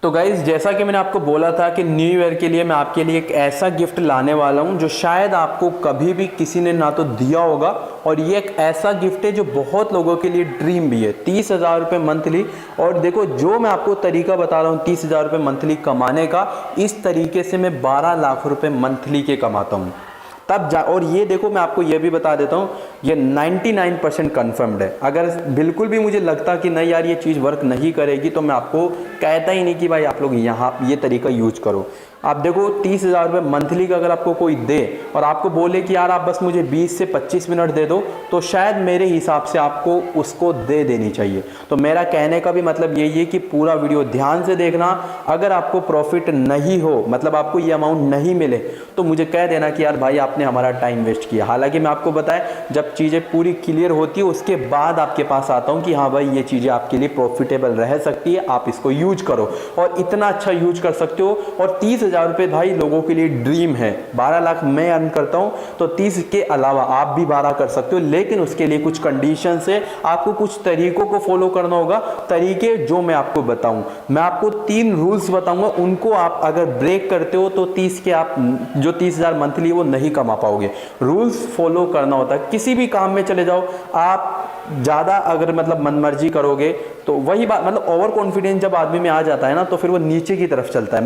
तो गाइज़ जैसा कि मैंने आपको बोला था कि न्यू ईयर के लिए मैं आपके लिए एक ऐसा गिफ्ट लाने वाला हूं जो शायद आपको कभी भी किसी ने ना तो दिया होगा, और ये एक ऐसा गिफ्ट है जो बहुत लोगों के लिए ड्रीम भी है। 30,000 रुपये मंथली। और देखो जो मैं आपको तरीका बता रहा हूँ 30,000 रुपये मंथली कमाने का, इस तरीके से मैं 12 लाख रुपये मंथली के कमाता हूँ तब जा। और ये देखो मैं आपको ये भी बता देता हूँ, ये 99% कन्फर्म्ड है। अगर बिल्कुल भी मुझे लगता कि नहीं यार ये चीज़ वर्क नहीं करेगी तो मैं आपको कहता ही नहीं कि भाई आप लोग यहाँ ये तरीका यूज करो। आप देखो 30,000 रुपये मंथली का अगर आपको कोई दे और आपको बोले कि यार आप बस मुझे 20 से 25 मिनट दे दो, तो शायद मेरे हिसाब से आपको उसको दे देनी चाहिए। तो मेरा कहने का भी मतलब यही है कि पूरा वीडियो ध्यान से देखना। अगर आपको प्रॉफिट नहीं हो, मतलब आपको ये अमाउंट नहीं मिले, तो मुझे कह देना कि यार भाई आपने हमारा टाइम वेस्ट किया। हालांकि मैं आपको बताएं जब चीज़ें पूरी क्लियर होती है उसके बाद आपके पास आता हूँ कि हाँ भाई ये चीज़ें आपके लिए प्रॉफिटेबल रह सकती है, आप इसको यूज करो और इतना अच्छा यूज कर सकते हो। और 30,000 रुपये भाई लोगों के लिए ड्रीम है। 12 लाख मैं अर्न करता हूँ, तो 30 के अलावा आप भी 12 कर सकते हो, लेकिन उसके लिए कुछ कंडीशन है, आपको कुछ तरीकों को फॉलो करना होगा। तरीके जो मैं आपको बताऊं, मैं आपको 3 रूल्स बताऊंगा, उनको आप अगर ब्रेक करते हो तो 30 के आप जो 30,000 मंथली वो नहीं कमा पाओगे। रूल्स फॉलो करना होता है। किसी भी काम में चले जाओ, आप ज़्यादा अगर मतलब मनमर्जी करोगे तो वही बात, मतलब ओवर कॉन्फिडेंस जब आदमी में आ जाता है ना, तो फिर वो नीचे की तरफ चलता है।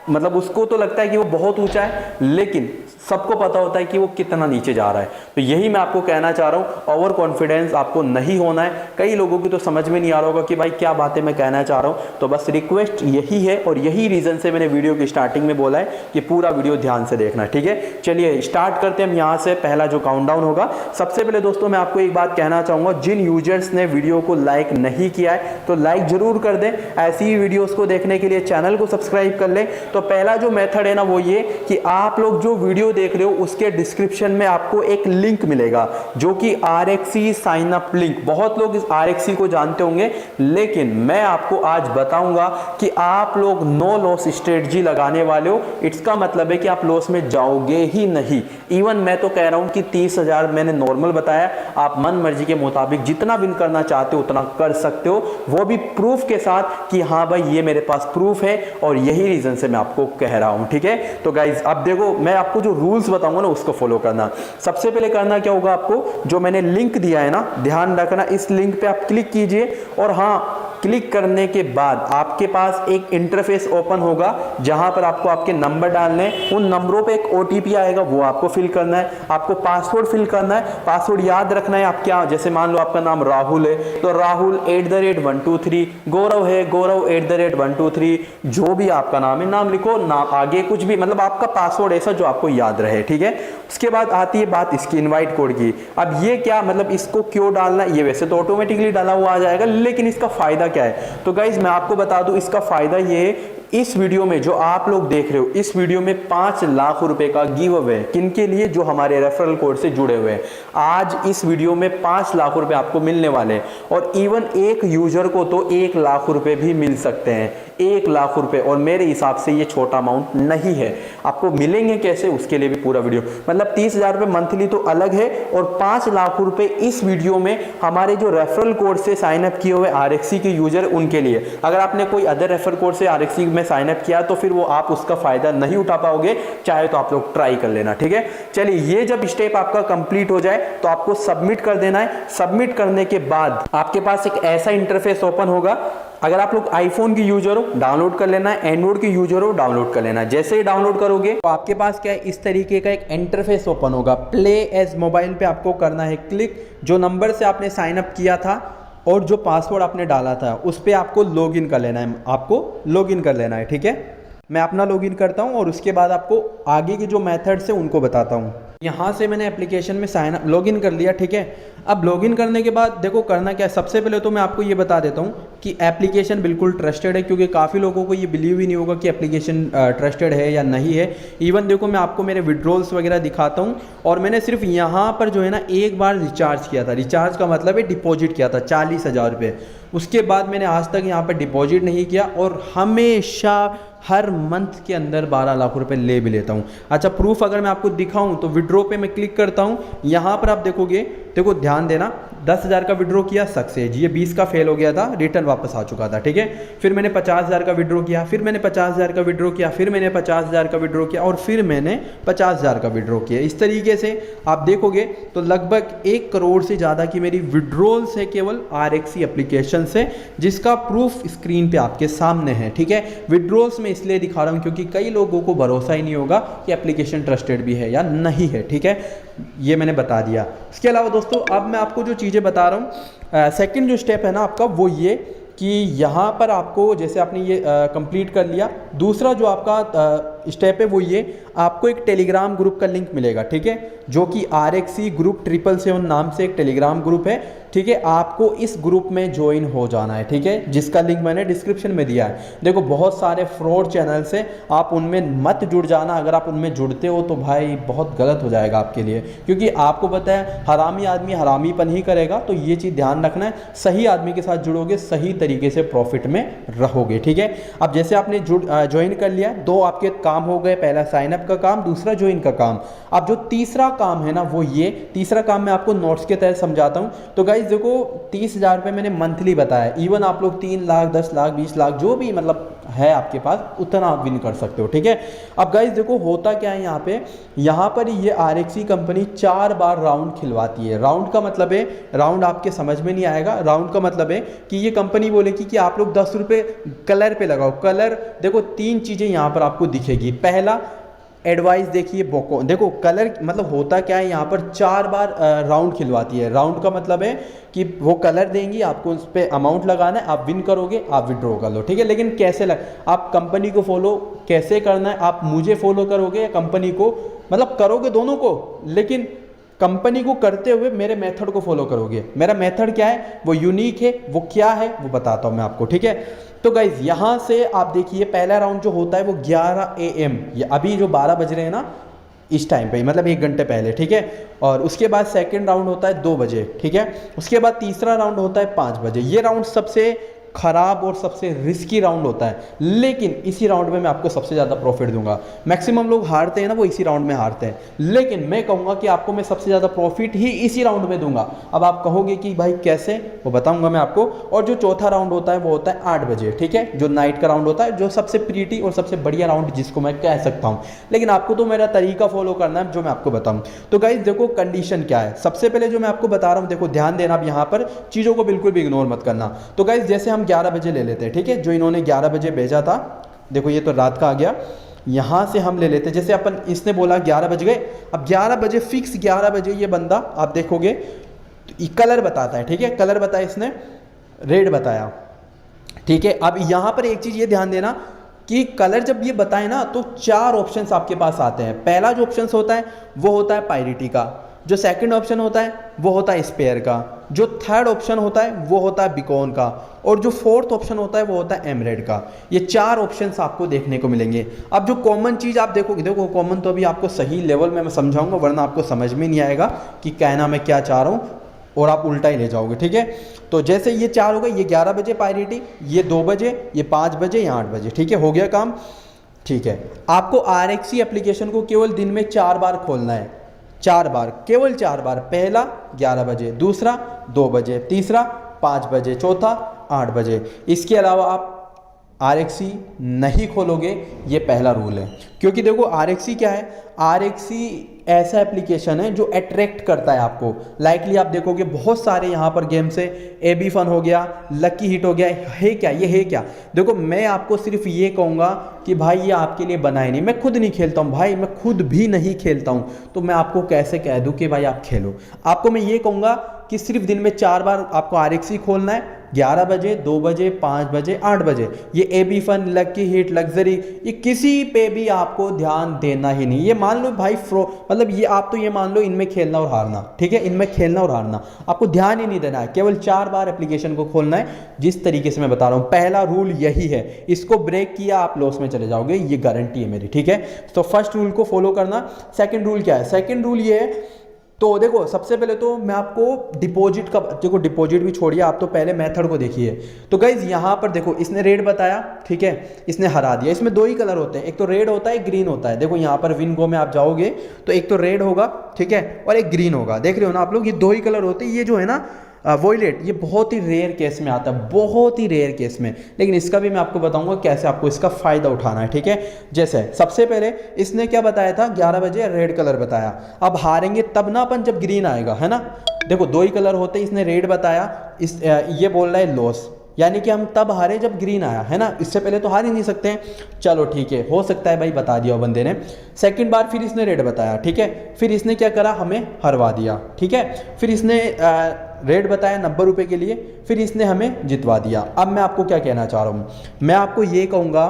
मतलब उसको तो लगता है कि वो बहुत ऊंचा है, लेकिन सबको पता होता है कि वो कितना नीचे जा रहा है। तो यही मैं आपको कहना चाह रहा हूँ, ओवर कॉन्फिडेंस आपको नहीं होना है। कई लोगों की तो समझ में नहीं आ रहा होगा कि भाई क्या बातें मैं कहना चाह रहा हूँ। तो बस रिक्वेस्ट यही है, और यही रीज़न से मैंने वीडियो की स्टार्टिंग में बोला है कि पूरा वीडियो ध्यान से देखना, ठीक है। चलिए स्टार्ट करते हैं हम यहाँ से। पहला जो काउंटडाउन होगा, सबसे पहले दोस्तों मैं आपको एक बात कहना चाहूँगा, जिन यूजर्स ने वीडियो को लाइक नहीं किया है तो लाइक जरूर कर दें। ऐसी ही वीडियोज़ को देखने के लिए चैनल को सब्सक्राइब कर लें। तो पहला जो मेथड है ना वो ये कि आप लोग जो वीडियो देख रहे हो उसके डिस्क्रिप्शन में आपको एक लिंक मिलेगा जो कि RXC साइन अप लिंक। बहुत लोग इस RXC को जानते होंगे, लेकिन मैं आपको आज बताऊंगा कि आप लोग नो लॉस स्ट्रेटजी लगाने वाले हो। इसका मतलब है कि आप लॉस में जाओगे ही नहीं। इवन मैं तो कह रहा हूं कि 30,000 मैंने नॉर्मल बताया, आप मन मर्जी के मुताबिक जितना विन करना चाहते हो उतना कर सकते हो, वो भी प्रूफ के साथ कि हाँ भाई ये मेरे पास प्रूफ है और यही रीजन से मैं आपको कह रहा हूं, ठीक है। तो गाइज अब देखो मैं आपको जो रूल्स बताऊंगा ना उसको फॉलो करना। सबसे पहले करना क्या होगा, आपको जो मैंने लिंक दिया है ना, ध्यान रखना, इस लिंक पे आप क्लिक कीजिए। और हाँ, क्लिक करने के बाद आपके पास एक इंटरफेस ओपन होगा जहां पर आपको आपके नंबर डालने हैं। उन नंबरों पे एक OTP आएगा, वो आपको फिल करना है। आपको पासवर्ड फिल करना है, पासवर्ड याद रखना है। आप क्या, जैसे मान लो आपका नाम राहुल है तो राहुल @123, गौरव है गौरव @123, जो भी आपका नाम है नाम लिखो, नाम आगे कुछ भी, मतलब आपका पासवर्ड ऐसा जो आपको याद रहे, ठीक है। उसके बाद आती है बात इसकी इनवाइट कोड की। अब ये क्या मतलब, इसको क्यों डालना, ये वैसे तो ऑटोमेटिकली डाला हुआ आ जाएगा, लेकिन इसका फायदा क्या है। तो गाइज मैं आपको बता दूं, इसका फायदा ये है, इस वीडियो में जो आप लोग देख रहे हो, इस वीडियो में 5 लाख रुपए का गिव अवे है। किनके लिए, जो हमारे रेफरल कोड से जुड़े हुए हैं। आज इस वीडियो में 5 लाख रुपए आपको मिलने वाले हैं, और इवन एक यूजर को तो 1 लाख रुपए भी मिल सकते हैं। 1 लाख रुपए, और मेरे हिसाब से ये छोटा अमाउंट नहीं है। आपको मिलेंगे कैसे, उसके लिए भी पूरा वीडियो, मतलब 30,000 रुपए मंथली तो अलग है, और 5 लाख रुपए इस वीडियो में हमारे जो रेफरल कोड से साइन अप किए हुए RXC के यूजर, उनके लिए। अगर आपने कोई अदर रेफरल कोड से RXC में साइन अप किया तो फिर वो आप उसका फायदा नहीं उठा पाओगे, चाहे तो आप लोग ट्राई कर लेना, ठीक है। चलिए ये जब स्टेप आपका कंप्लीट हो जाए तो आपको सबमिट कर देना है। सबमिट करने के बाद आपके पास एक ऐसा इंटरफेस ओपन होगा। अगर आप लोग आईफोन की यूजर हो डाउनलोड कर लेना है, एंड्रॉइड की यूजर हो डाउनलोड कर लेना है। जैसे ही डाउनलोड करोगे तो आपके पास क्या है, इस तरीके का एक इंटरफेस ओपन होगा। प्ले एज मोबाइल पे आपको करना है क्लिक। जो नंबर से आपने साइन अप किया था और जो पासवर्ड आपने डाला था उस पर आपको लॉगिन कर लेना है, आपको लॉगिन कर लेना है, ठीक है। मैं अपना लॉगिन करता हूं और उसके बाद आपको आगे के जो मेथड्स हैं उनको बताता हूं। यहाँ से मैंने एप्लीकेशन में साइन अप लॉगिन कर लिया, ठीक है। अब लॉगिन करने के बाद देखो करना क्या है। सबसे पहले तो मैं आपको ये बता देता हूँ कि एप्लीकेशन बिल्कुल ट्रस्टेड है, क्योंकि काफ़ी लोगों को ये बिलीव ही नहीं होगा कि एप्लीकेशन ट्रस्टेड है या नहीं है। इवन देखो मैं आपको मेरे विड्रॉल्स वगैरह दिखाता हूँ, और मैंने सिर्फ यहाँ पर जो है ना एक बार रिचार्ज किया था। रिचार्ज का मतलब है डिपॉजिट किया था 40,000 रुपये। उसके बाद मैंने आज तक यहाँ पर डिपॉजिट नहीं किया, और हमेशा हर मंथ के अंदर 12 लाख रुपए ले भी लेता हूँ। अच्छा, प्रूफ अगर मैं आपको दिखाऊं तो विड्रॉ पे मैं क्लिक करता हूँ। यहाँ पर आप देखोगे देखो ध्यान देना, 10,000 का विड्रॉ किया, सक्सेस, ये 20 का फेल हो गया था, रिटर्न वापस आ चुका था, ठीक है। फिर मैंने 50,000 का विड्रॉ किया, फिर मैंने 50,000 का विड्रॉ किया, फिर मैंने 50,000 का विड्रॉ किया और फिर मैंने 50,000 का विड्रॉ किया। इस तरीके से आप देखोगे तो लगभग 1 करोड़ से ज़्यादा की मेरी विड्रॉल्स है केवल RXC एप्लीकेशन से, जिसका प्रूफ स्क्रीन पे आपके सामने है, ठीक है। विड्रॉल्स में इसलिए दिखा रहा हूँ क्योंकि कई लोगों को भरोसा ही नहीं होगा कि एप्लीकेशन ट्रस्टेड भी है या नहीं है, ठीक है, ये मैंने बता दिया। इसके अलावा दोस्तों अब मैं आपको जो चीज़ें बता रहा हूँ, सेकंड जो स्टेप है ना आपका वो ये कि यहाँ पर आपको जैसे आपने ये कंप्लीट कर लिया, दूसरा जो आपका स्टेप है वो ये, आपको एक टेलीग्राम ग्रुप का लिंक मिलेगा, ठीक है, जो कि RXC ग्रुप 777 नाम से एक टेलीग्राम ग्रुप है, ठीक है। आपको इस ग्रुप में ज्वाइन हो जाना है, ठीक है, जिसका लिंक मैंने डिस्क्रिप्शन में दिया है। देखो बहुत सारे फ्रॉड चैनल्स हैं, आप उनमें मत जुड़ जाना। अगर आप उनमें जुड़ते हो तो भाई बहुत गलत हो जाएगा आपके लिए, क्योंकि आपको पता है हरामी आदमी हरामीपन ही करेगा। तो ये चीज़ ध्यान रखना है, सही आदमी के साथ जुड़ोगे सही तरीके से प्रॉफिट में रहोगे, ठीक है। अब जैसे आपने ज्वाइन कर लिया, 2 आपके काम हो गए, पहला साइनअप का काम, दूसरा ज्वाइन का काम। अब जो तीसरा काम है ना वो ये, तीसरा काम मैं आपको नोट्स के तहत समझाता हूँ। तो गाइज देखो 30,000 रुपये मैंने मंथली बताया, इवन आप लोग 3 लाख 10 लाख 20 लाख जो भी मतलब है आपके पास उतना आप विन कर सकते हो, ठीक है। अब गाइज देखो होता क्या है यहाँ पर ये RXC कंपनी 4 बार राउंड खिलवाती है। राउंड का मतलब है, राउंड आपके समझ में नहीं आएगा, राउंड का मतलब है कि ये कंपनी बोलेगी कि आप लोग 10 रुपये कलर पे लगाओ। कलर देखो 3 चीज़ें यहाँ पर आपको दिखेगी। पहला एडवाइस देखिए बोको, देखो कलर मतलब होता क्या है, यहाँ पर 4 बार राउंड खिलवाती है। राउंड का मतलब है कि वो कलर देंगी, आपको उस पर अमाउंट लगाना है, आप विन करोगे, आप विड्रॉ कर लो, ठीक है। लेकिन कैसे आप कंपनी को फॉलो कैसे करना है, आप मुझे फॉलो करोगे या कंपनी को, मतलब करोगे दोनों को, लेकिन कंपनी को करते हुए मेरे मेथड को फॉलो करोगे। मेरा मेथड क्या है, वो यूनिक है, वो क्या है वो बताता हूँ मैं आपको, ठीक है। तो गाइज यहाँ से आप देखिए पहला राउंड जो होता है वो 11 AM, ये अभी जो 12 बज रहे हैं ना इस टाइम पे, मतलब 1 घंटे पहले, ठीक है। और उसके बाद सेकंड राउंड होता है 2 बजे, ठीक है। उसके बाद तीसरा राउंड होता है 5 बजे। ये राउंड सबसे खराब और सबसे रिस्की राउंड होता है, लेकिन इसी राउंड में मैं आपको सबसे ज़्यादा प्रॉफिट दूंगा। मैक्सिमम लोग हारते हैं ना वो इसी राउंड में हारते हैं, लेकिन मैं कहूँगा कि आपको मैं सबसे ज़्यादा प्रॉफिट ही इसी राउंड में दूंगा। अब आप कहोगे कि भाई कैसे, वो बताऊंगा मैं आपको। और जो चौथा राउंड होता है वो होता है 8 बजे, ठीक है, जो नाइट का राउंड होता है, जो सबसे प्रीटी और सबसे बढ़िया राउंड जिसको मैं कह सकता हूँ। लेकिन आपको तो मेरा तरीका फॉलो करना है जो मैं आपको बताऊँ। तो गाइस देखो कंडीशन क्या है, सबसे पहले जो मैं आपको बता रहा हूँ, देखो ध्यान देना, अब यहाँ पर चीज़ों को बिल्कुल भी इग्नोर मत करना। तो गाइस जैसे हम 11 बजे ले लेते हैं, ठीक है, जो इन्होंने 11 बजे भेजा था, देखो ये तो रात का आ गया, यहाँ से हम ले लेते, जैसे अपन इसने बोला 11 बज गए, अब 11 बजे फिक्स 11 बजे ये बंदा आप देखोगे तो कलर बताता है, ठीक है, कलर बताया इसने, रेड बताया, ठीक है। अब यहाँ पर एक चीज़ ये ध्यान देना कि कलर जब ये बताए ना तो 4 ऑप्शंस आपके पास आते हैं। पहला जो ऑप्शन होता है वो होता है पायरिटी का, जो सेकंड ऑप्शन होता है वो होता है स्पेयर का, जो थर्ड ऑप्शन होता है वो होता है बिकॉन का, और जो फोर्थ ऑप्शन होता है वो होता है एमरेड का। ये 4 ऑप्शंस आपको देखने को मिलेंगे। अब जो कॉमन चीज़ आप देखोगे, देखो कॉमन तो अभी आपको सही लेवल में मैं समझाऊंगा, वरना आपको समझ में नहीं आएगा कि कहना मैं क्या चाह रहा हूँ और आप उल्टा ही ले जाओगे, ठीक है। तो जैसे ये 4 हो गए, ये 11 बजे पायरिटी, ये 2 बजे, ये 5 बजे, ये 8 बजे, ठीक है, हो गया काम, ठीक है। आपको RXC एप्लीकेशन को केवल दिन में 4 बार खोलना है, 4 बार, केवल 4 बार। पहला 11 बजे, दूसरा 2 बजे, तीसरा 5 बजे, चौथा 8 बजे। इसके अलावा आप RXC नहीं खोलोगे, ये पहला रूल है। क्योंकि देखो RXC क्या है, RXC ऐसा एप्लीकेशन है जो अट्रैक्ट करता है आपको। लाइकली आप देखोगे बहुत सारे यहाँ पर गेम्स है, AB फन हो गया, लकी हिट हो गया, है क्या, ये है क्या। देखो मैं आपको सिर्फ ये कहूँगा कि भाई ये आपके लिए बना ही नहीं, मैं खुद नहीं खेलता हूँ भाई, मैं खुद भी नहीं खेलता हूँ, तो मैं आपको कैसे कह दूँ कि भाई आप खेलो। आपको मैं ये कहूँगा कि सिर्फ दिन में 4 बार आपको RXC खोलना है, 11 बजे, 2 बजे, 5 बजे, 8 बजे। ये AB fun, lucky hit, luxury, ये किसी पे भी आपको ध्यान देना ही नहीं। ये मान लो भाई मतलब ये आप तो ये मान लो इनमें खेलना और हारना, ठीक है, इनमें खेलना और हारना, आपको ध्यान ही नहीं देना है। केवल 4 बार एप्लीकेशन को खोलना है, जिस तरीके से मैं बता रहा हूँ। पहला रूल यही है, इसको ब्रेक किया आप लॉस में चले जाओगे, ये गारंटी है मेरी, ठीक है। तो फर्स्ट रूल को फॉलो करना। सेकंड रूल क्या है, सेकंड रूल ये है तो देखो सबसे पहले तो मैं आपको डिपॉजिट का, देखो डिपॉजिट भी छोड़िए, आप तो पहले मेथड को देखिए। तो गाइज यहाँ पर देखो इसने रेड बताया, ठीक है, इसने हरा दिया। इसमें दो ही कलर होते हैं, एक तो रेड होता है, एक ग्रीन होता है। देखो यहाँ पर विन गो में आप जाओगे तो एक तो रेड होगा, ठीक है, और एक ग्रीन होगा। देख रहे हो ना आप लोग, ये दो ही कलर होते हैं। ये जो है ना वॉयलेट, ये बहुत ही रेयर केस में आता है, बहुत ही रेयर केस में। लेकिन इसका भी मैं आपको बताऊंगा कैसे आपको इसका फ़ायदा उठाना है, ठीक है। जैसे सबसे पहले इसने क्या बताया था, 11 बजे रेड कलर बताया। अब हारेंगे तब ना अपन जब ग्रीन आएगा, है ना। देखो दो ही कलर होते हैं, इसने रेड बताया, ये बोल रहा है लॉस, यानी कि हम तब हारे जब ग्रीन आया, है ना। इससे पहले तो हार ही नहीं सकते हैं। चलो ठीक है, हो सकता है भाई, बता दिया हो बंदे ने। सेकंड बार फिर इसने रेड बताया, ठीक है, फिर इसने क्या करा, हमें हरवा दिया, ठीक है। फिर इसने रेड बताया 90 रुपये के लिए, फिर इसने हमें जितवा दिया। अब मैं आपको क्या कहना चाह रहा हूँ, मैं आपको ये कहूँगा,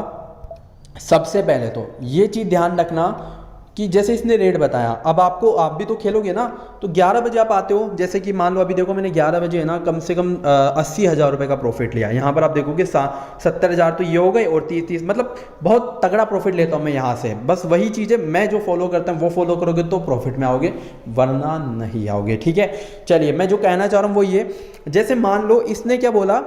सबसे पहले तो ये चीज़ ध्यान रखना कि जैसे इसने रेट बताया, अब आपको, आप भी तो खेलोगे ना, तो 11 बजे आप आते हो। जैसे कि मान लो अभी देखो मैंने 11 बजे है ना कम से कम 80,000 रुपये का प्रॉफिट लिया। यहाँ पर आप देखोगे 70,000 तो ये हो गए, और 30 मतलब बहुत तगड़ा प्रॉफिट लेता हूँ मैं यहाँ से। बस वही चीज़ें मैं जो फॉलो करता हूँ वो फॉलो करोगे तो प्रॉफिट में आओगे, वरना नहीं आओगे, ठीक है। चलिए, मैं जो कहना चाह रहा हूँ वो ये, जैसे मान लो इसने क्या बोला,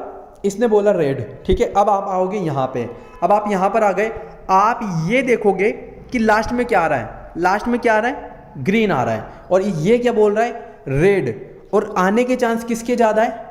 इसने बोला रेड, ठीक है। अब आप आओगे यहाँ पे, अब आप यहाँ पर आ गए, आप ये देखोगे कि लास्ट में क्या आ रहा है, लास्ट में क्या आ रहा है, ग्रीन आ रहा है, और ये क्या बोल रहा है, रेड। और आने के चांस किसके ज़्यादा है,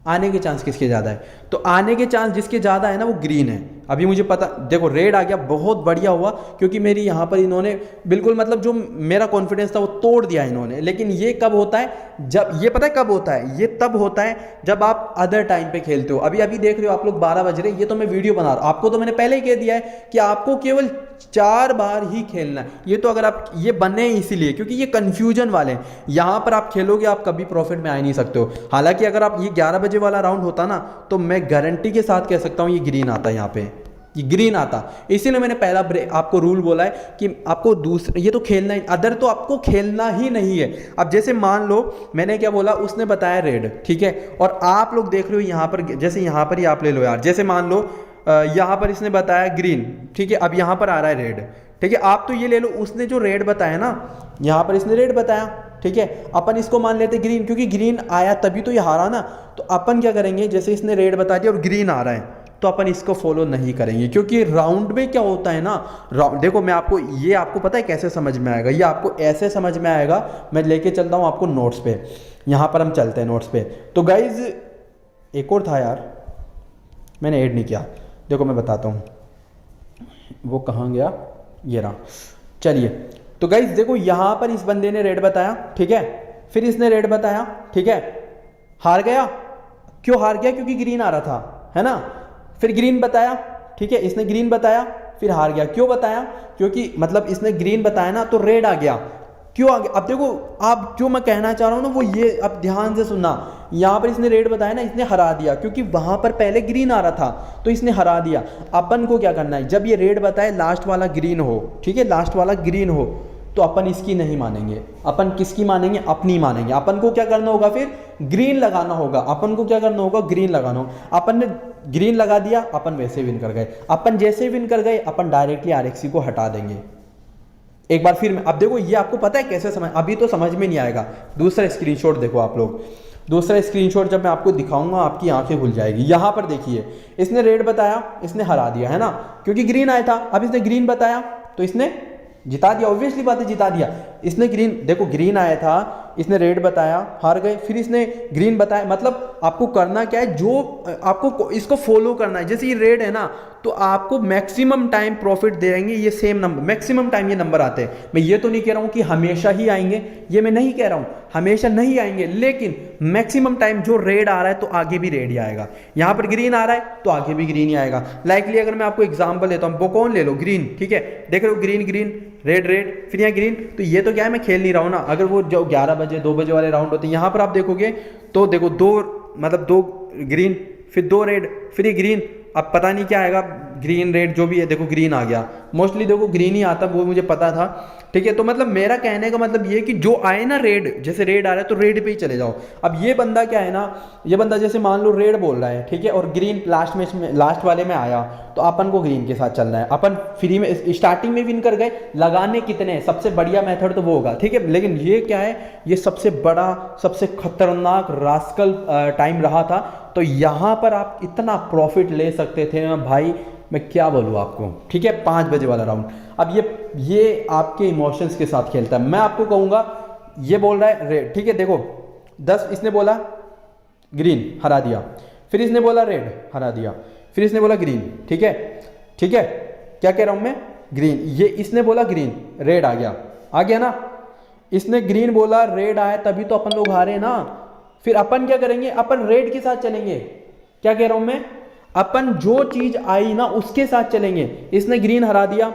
आने के चांस किसके ज़्यादा है, तो आने के चांस जिसके ज़्यादा है ना वो ग्रीन है। अभी मुझे पता, देखो रेड आ गया, बहुत बढ़िया हुआ, क्योंकि मेरी यहाँ पर इन्होंने बिल्कुल मतलब जो मेरा कॉन्फिडेंस था वो तोड़ दिया इन्होंने। लेकिन ये कब होता है, जब ये पता है कब होता है, ये तब होता है जब आप अदर टाइम पे खेलते हो। अभी अभी देख रहे हो आप लोग 12 बज रहे, ये तो मैं वीडियो बना रहा हूँ, आपको तो मैंने पहले ही कह दिया है कि आपको केवल 4 बार ही खेलना है। ये तो अगर आप, ये बने इसीलिए क्योंकि ये कंफ्यूजन वाले हैं। यहाँ पर आप खेलोगे, आप कभी प्रॉफिट में आ ही नहीं सकते हो। हालांकि अगर आप ये 11 बजे वाला राउंड होता ना, तो मैं गारंटी के साथ कह सकता हूँ ये ग्रीन आता, यहाँ पे ये ग्रीन आता। इसीलिए मैंने पहला आपको रूल बोला है कि आपको दूसरा, ये तो खेलना ही, अदर तो आपको खेलना ही नहीं है। अब जैसे मान लो मैंने क्या बोला, उसने बताया रेड, ठीक है, और आप लोग देख रहे हो यहाँ पर, जैसे यहाँ पर ही आप ले लो यार, जैसे मान लो यहाँ पर इसने बताया ग्रीन, ठीक है, अब यहाँ पर आ रहा है रेड, ठीक है। आप तो ये ले लो, उसने जो रेड बताया ना, यहाँ पर इसने रेड बताया, ठीक है, अपन इसको मान लेते ग्रीन, क्योंकि ग्रीन आया तभी तो ये हारा ना। तो अपन क्या करेंगे, जैसे इसने रेड बता दिया और ग्रीन आ रहा है, तो अपन इसको फॉलो नहीं करेंगे, क्योंकि राउंड में क्या होता है ना, देखो मैं आपको, ये आपको पता है कैसे समझ में आएगा, ये आपको ऐसे समझ में आएगा। मैं लेके चलता हूँ आपको नोट्स पे, यहाँ पर हम चलते हैं नोट्स पे। तो गाइज एक और था यार, मैंने ऐड नहीं किया, देखो मैं बताता हूँ, वो कहाँ गया, ये रहा। चलिए, तो गाइज देखो यहाँ पर इस बंदे ने रेड बताया, ठीक है, फिर इसने रेड बताया, ठीक है, हार गया। क्यों हार गया, क्योंकि ग्रीन आ रहा था, है ना। फिर ग्रीन बताया, ठीक है, इसने ग्रीन बताया, फिर हार गया। क्यों बताया, क्योंकि मतलब इसने ग्रीन बताया ना, तो रेड आ गया। क्यों आ गया, अब देखो आप जो मैं कहना चाह रहा हूँ ना वो ये, अब ध्यान से सुनना। यहाँ पर इसने रेड बताया ना, इसने हरा दिया, क्योंकि वहां पर पहले ग्रीन आ रहा था, तो इसने हरा दिया। अपन को क्या करना है, जब ये रेड बताए लास्ट वाला ग्रीन हो, ठीक है, लास्ट वाला ग्रीन हो, तो अपन इसकी नहीं मानेंगे, अपन किसकी मानेंगे, अपनी मानेंगे। अपन को क्या करना होगा, फिर ग्रीन लगाना होगा। अपन को क्या करना होगा, ग्रीन लगाना होगा। अपन ने ग्रीन लगा दिया, अपन वैसे विन कर गए। अपन जैसे विन कर गए, अपन डायरेक्टली RXC को हटा देंगे। एक बार फिर अब देखो, ये आपको पता है कैसे समझ, अभी तो समझ में नहीं आएगा। दूसरा स्क्रीनशॉट देखो आप लोग, दूसरा स्क्रीनशॉट जब मैं आपको दिखाऊंगा आपकी आंखें खुल जाएगी। यहाँ पर देखिए, इसने रेड बताया, इसने हरा दिया, है ना, क्योंकि ग्रीन आया था। अब इसने ग्रीन बताया तो इसने जिता दिया, ऑब्वियसली बात है, जिता दिया। इसने ग्रीन, देखो ग्रीन आया था, इसने रेड बताया, हार गए, फिर इसने ग्रीन बताया। मतलब आपको करना क्या है, जो आपको इसको फॉलो करना है। जैसे ये रेड है ना, तो आपको मैक्सिमम टाइम प्रॉफिट देंगे ये सेम नंबर, मैक्सिमम टाइम ये नंबर आते हैं। मैं ये तो नहीं कह रहा हूँ कि हमेशा ही आएंगे, ये मैं नहीं कह रहा हूँ, हमेशा नहीं आएंगे, लेकिन मैक्सिमम टाइम जो रेड आ रहा है तो आगे भी रेड ही आएगा। यहाँ पर ग्रीन आ रहा है तो आगे भी ग्रीन ही आएगा। लाइकली अगर मैं आपको एग्जाम्पल देता हूँ, बोकॉन ले लो, ग्रीन, ठीक है, देख रहे हो, ग्रीन ग्रीन रेड रेड, फिर यहाँ ग्रीन। तो ये तो क्या है, मैं खेल नहीं रहा हूँ ना। अगर वो जो 11 बजे 2 बजे वाले राउंड होते हैं, यहाँ पर आप देखोगे तो देखो 2 ग्रीन, फिर 2 रेड, फिर ये ग्रीन। अब पता नहीं क्या आएगा, ग्रीन रेड जो भी है, देखो ग्रीन आ गया, मोस्टली देखो ग्रीन ही आता, वो मुझे पता था, ठीक है। तो मतलब मेरा कहने का मतलब ये कि जो आए ना रेड, जैसे रेड आ रहा है तो रेड पे ही चले जाओ। अब ये बंदा क्या है ना, ये बंदा जैसे मान लो रेड बोल रहा है, ठीक है, और ग्रीन लास्ट वाले में आया, तो अपन को ग्रीन के साथ चलना है। अपन फ्री में स्टार्टिंग में विन कर गए, लगाने कितने, सबसे बढ़िया मेथड तो वो होगा, ठीक है। लेकिन ये क्या है, ये सबसे बड़ा सबसे खतरनाक रास्कल टाइम रहा था। तो यहाँ पर आप इतना प्रॉफिट ले सकते थे ना भाई, मैं क्या बोलूँ आपको, ठीक है। 5 बजे वाला राउंड। अब ये आपके इमोशंस के साथ खेलता है। मैं आपको कहूँगा, ये बोल रहा है रेड, ठीक है, देखो 10 इसने बोला ग्रीन, हरा दिया, फिर इसने बोला रेड, हरा दिया, फिर इसने बोला ग्रीन, ठीक है, ठीक है, क्या कह रहा हूँ मैं, ग्रीन, ये इसने बोला ग्रीन, रेड आ गया ना, इसने ग्रीन बोला, रेड आया, तभी तो अपन लोग हारे ना। फिर अपन क्या करेंगे, अपन रेड के साथ चलेंगे। क्या कह रहा हूं मैं, अपन जो चीज आई ना उसके साथ चलेंगे। इसने ग्रीन हरा दिया,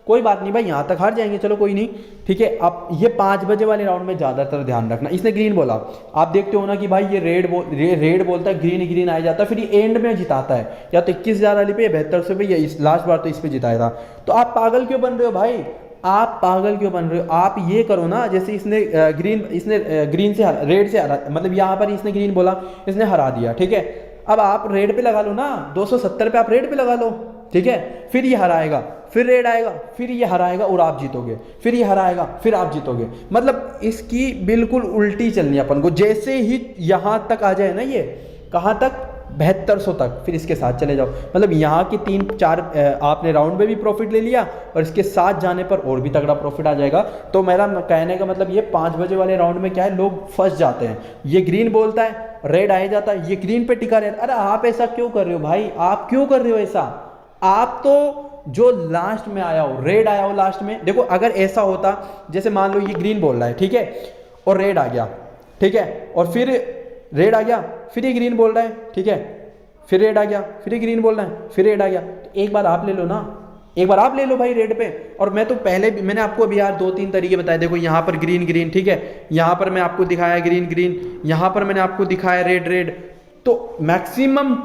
कोई बात नहीं भाई, यहां तक हार जाएंगे, चलो कोई नहीं, ठीक है। अब ये 5 बजे वाले राउंड में ज्यादातर ध्यान रखना। इसने ग्रीन बोला, आप देखते हो ना कि भाई ये रेड बोलता है, ग्रीन आ जाता है, फिर ये एंड में जिताता है, या तो 21,000 वाली पे, 7200 पे, या इस लास्ट बार तो इस पे जिताया था। तो आप पागल क्यों बन रहे हो भाई, आप पागल क्यों बन रहे हो। आप ये करो ना, जैसे इसने ग्रीन से रेड से हरा, मतलब यहाँ पर इसने ग्रीन बोला, इसने हरा दिया, ठीक है। अब आप रेड पे लगा लो ना, 270 पे आप रेड पे लगा लो, ठीक है। फिर ये हराएगा, फिर रेड आएगा, फिर ये हराएगा और आप जीतोगे, फिर ये हराएगा, फिर आप जीतोगे। मतलब इसकी बिल्कुल उल्टी चलनी है अपन को। जैसे ही यहां तक आ जाए ना, ये कहां तक, 7200 तक, फिर इसके साथ चले जाओ। मतलब यहाँ की 3-4 आपने राउंड में भी प्रॉफिट ले लिया, और इसके साथ जाने पर और भी तगड़ा प्रॉफिट आ जाएगा। तो मेरा कहने का मतलब ये 5 बजे वाले राउंड में क्या है, लोग फंस जाते हैं। ये ग्रीन बोलता है, रेड आ जाता है, ये ग्रीन पे टिका रहता है। अरे आप ऐसा क्यों कर रहे हो भाई, आप क्यों कर रहे हो ऐसा। आप तो जो लास्ट में आया हो, रेड आया हो लास्ट में, देखो अगर ऐसा होता, जैसे मान लो ये ग्रीन बोल रहा है, ठीक है, और रेड आ गया, ठीक है, और फिर रेड आ गया, फिर ये ग्रीन बोल रहा है, ठीक है, फिर रेड आ गया, फिर ये ग्रीन बोल रहा है, फिर रेड आ गया, तो एक बार आप ले लो ना, एक बार आप ले लो भाई रेड पे। और मैं तो पहले भी, मैंने आपको अभी यार 2-3 तरीके बताए। देखो यहाँ पर ग्रीन, ठीक है, यहाँ पर मैं आपको दिखाया ग्रीन, यहाँ पर मैंने आपको दिखाया रेड। तो मैक्सिमम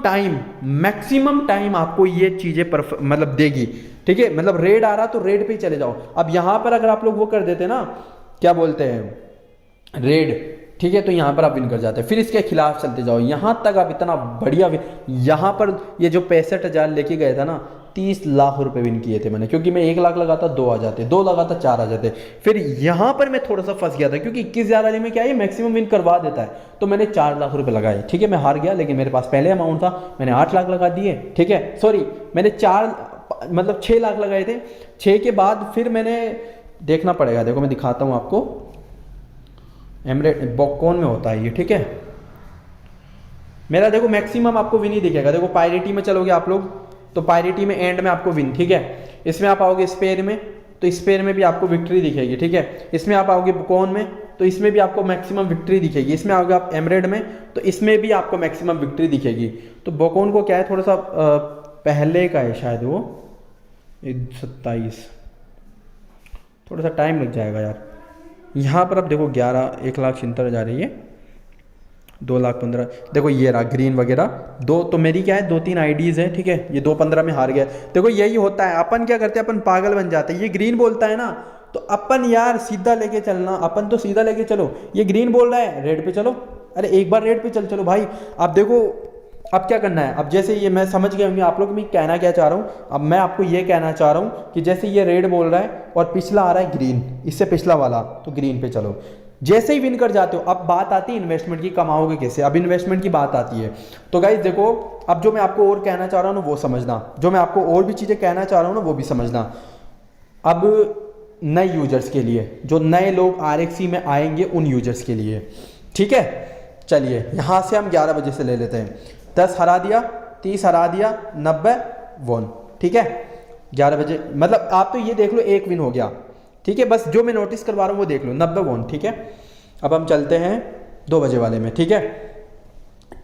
टाइम आपको ये चीजें मतलब देगी, ठीक है। मतलब रेड आ रहा तो रेड पे ही चले जाओ। अब यहाँ पर अगर आप लोग वो कर देते ना, क्या बोलते हैं, रेड, ठीक है, तो यहाँ पर आप विन कर जाते हैं। फिर इसके खिलाफ चलते जाओ, यहाँ तक आप इतना बढ़िया यहाँ पर ये जो 65,000 लेके गए था ना, 30 लाख रुपए विन किए थे मैंने, क्योंकि मैं 1 लाख लगाता 2 आ जाते, 2 लगाता 4 आ जाते। फिर यहाँ पर मैं थोड़ा सा फंस गया था, क्योंकि 21,000 वाले में क्या है, मैक्सिमम विन करवा देता है। तो मैंने 4 लाख रुपए लगाए, ठीक है, मैं हार गया, लेकिन मेरे पास पहले अमाउंट था, मैंने 8 लाख लगा दिए, ठीक है, सॉरी मैंने 6 लाख लगाए थे। 6 के बाद फिर मैंने देखना पड़ेगा, देखो मैं दिखाता हूँ आपको, एमरेट बॉककॉन में होता है ये, ठीक है। मेरा देखो मैक्सिमम आपको विन ही दिखेगा। देखो पायरेटी में चलोगे आप लोग, तो पायरेटी में एंड में आपको विन, ठीक है। इसमें आप आओगे स्पेयर में, तो स्पेयर में भी आपको विक्ट्री दिखेगी, ठीक है। इसमें आप आओगे बॉककॉन में, तो इसमें भी आपको मैक्सिमम विक्ट्री दिखेगी। इसमें आओगे आप एमरेट में, तो इसमें भी आपको मैक्सिमम विक्ट्री दिखेगी। तो बॉककॉन को क्या है, थोड़ा सा पहले का है शायद वो 27, थोड़ा सा टाइम लग जाएगा यार। यहाँ पर अब देखो 1,76,000 है, ये 2,15,000। देखो ये रहा ग्रीन वगैरह, दो तो मेरी क्या है 2-3 आईडीज है, ठीक है। ये 2.15 में हार गया। देखो यही होता है, अपन क्या करते हैं, अपन पागल बन जाते हैं। ये ग्रीन बोलता है ना, तो अपन यार सीधा लेके चलना, अपन तो सीधा लेके चलो। ये ग्रीन बोल रहा है, रेड पे चलो, अरे एक बार रेड पे चलो भाई। अब देखो अब क्या करना है, अब जैसे ये मैं समझ गया हूँ आप लोग मैं कहना क्या चाह रहा हूँ। अब मैं आपको ये कहना चाह रहा हूँ कि जैसे ये रेड बोल रहा है और पिछला आ रहा है ग्रीन, इससे पिछला वाला, तो ग्रीन पे चलो। जैसे ही विन कर जाते हो, अब बात आती है इन्वेस्टमेंट की, कमाओगे कैसे, अब इन्वेस्टमेंट की बात आती है। तो गाइस देखो, अब जो मैं आपको और कहना चाह रहा हूँ ना वो समझना, जो मैं आपको और भी चीज़ें कहना चाह रहा हूँ ना वो भी समझना। अब नए यूजर्स के लिए, जो नए लोग RXC में आएंगे उन यूजर्स के लिए, ठीक है। चलिए यहाँ से हम 11 बजे से ले लेते हैं। 10 हरा दिया, 30 हरा दिया, 90 वन, ठीक है। 11 बजे मतलब आप तो ये देख लो एक विन हो गया, ठीक है। बस जो मैं नोटिस करवा रहा हूँ वो देख लो, 90 वन, ठीक है। अब हम चलते हैं 2 बजे वाले में, ठीक है।